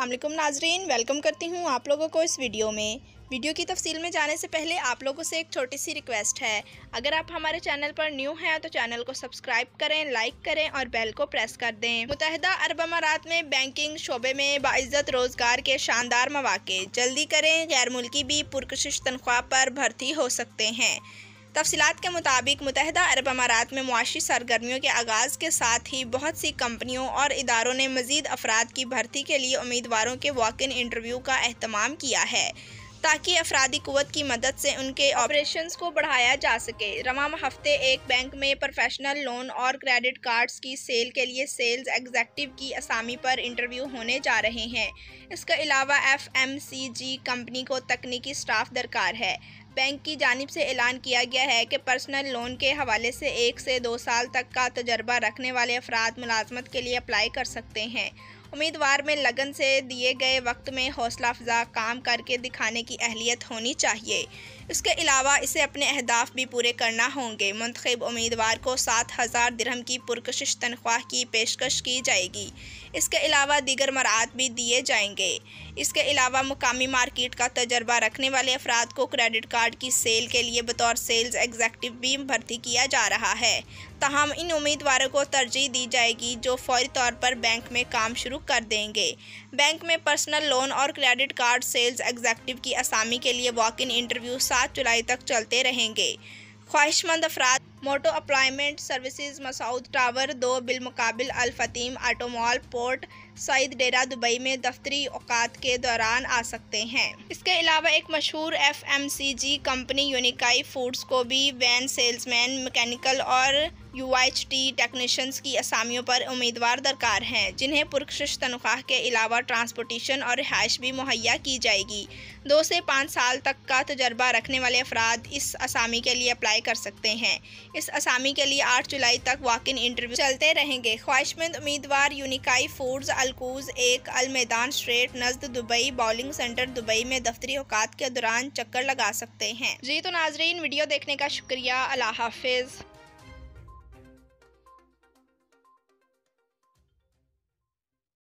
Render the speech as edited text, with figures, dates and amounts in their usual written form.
अस्सलामुअलैकुम नाजरीन, वेलकम करती हूँ आप लोगों को इस वीडियो में। वीडियो की तफसील में जाने से पहले आप लोगों से एक छोटी सी रिक्वेस्ट है। अगर आप हमारे चैनल पर न्यू हैं तो चैनल को सब्सक्राइब करें, लाइक करें और बेल को प्रेस कर दें। मुत्तहिदा अरब अमारात में बैंकिंग शोबे में बाइज्जत रोज़गार के शानदार मौक़े। जल्दी करें, गैर मुल्की भी पुरकशिश तनख्वाह पर भर्ती हो सकते हैं। तफसीलात के मुताबिक मुत्तहिदा अरब अमारात में मुआशी सरगर्मियों के आगाज़ के साथ ही बहुत सी कंपनियों और इदारों ने मज़ीद अफराद की भर्ती के लिए उम्मीदवारों के वॉक इन इंटरव्यू का एहतमाम किया है ताकि अफरादी क़ुव्वत की मदद से उनके ऑपरेशंस को बढ़ाया जा सके। रवां हफ्ते एक बैंक में प्रोफेशनल लोन और क्रेडिट कार्ड्स की सेल के लिए सेल्स एग्जेक्टिव की असामी पर इंटरव्यू होने जा रहे हैं। इसके अलावा FMCG कंपनी को तकनीकी स्टाफ दरकार है। बैंक की जानिब से ऐलान किया गया है कि पर्सनल लोन के हवाले से 1 से 2 साल तक का तजर्बा रखने वाले अफराद मुलाजमत के लिए अप्लाई कर सकते हैं। उम्मीदवार में लगन से दिए गए वक्त में हौसला अफजा काम करके दिखाने की अहलियत होनी चाहिए। इसके अलावा इसे अपने अहदाफ भी पूरे करना होंगे। मुंतखब उम्मीदवार को 7,000 दिरहम की पुरकशिश तनख्वाह की पेशकश की जाएगी। इसके अलावा दीगर मराहत भी दिए जाएंगे। इसके अलावा मुकामी मार्केट का तजर्बा रखने वाले अफराद को क्रेडिट कार्ड की सेल के लिए बतौर सेल्स एग्जेक्टिव भी भर्ती किया जा रहा है। ताहम इन उम्मीदवारों को तरजीह दी जाएगी जो फौरी तौर पर बैंक में काम शुरू कर देंगे। बैंक में पर्सनल लोन और क्रेडिट कार्ड सेल्स एग्जेक्टिव की असामी के लिए वॉक इन इंटरव्यू 7 जुलाई तक चलते रहेंगे। ख्वाहिशमंद अफराद मोटो एम्प्लॉयमेंट सर्विसेज मसूद टावर 2 बिलमुकाबिल अल फतीम ऑटोमॉल पोर्ट सईद डेरा दुबई में दफ्तरी औकात के दौरान आ सकते हैं। इसके अलावा एक मशहूर FMCG कंपनी यूनिकाई फूड्स को भी वैन सेल्समैन, मैकेनिकल और UHT टेक्नीशियंस की असामियों पर उम्मीदवार दरकार हैं जिन्हें पुरकशिश तनख्वाह के अलावा ट्रांसपोर्टेशन और रिहाइश भी मुहैया की जाएगी। 2 से 5 साल तक का तजर्बा रखने वाले अफराद इस असामी के लिए अप्लाई कर सकते हैं। इस असामी के लिए 8 जुलाई तक वॉक इन इंटरव्यू चलते रहेंगे। ख्वाहिशमंद उम्मीदवार यूनिकाई foods Al Quoz 1 Al Maidan Street नज़द दुबई बॉलिंग सेंटर दुबई में दफ्तरी औकात के दौरान चक्कर लगा सकते हैं। जी तो नाजरीन, वीडियो देखने का शुक्रिया। अल्लाह हाफिज़।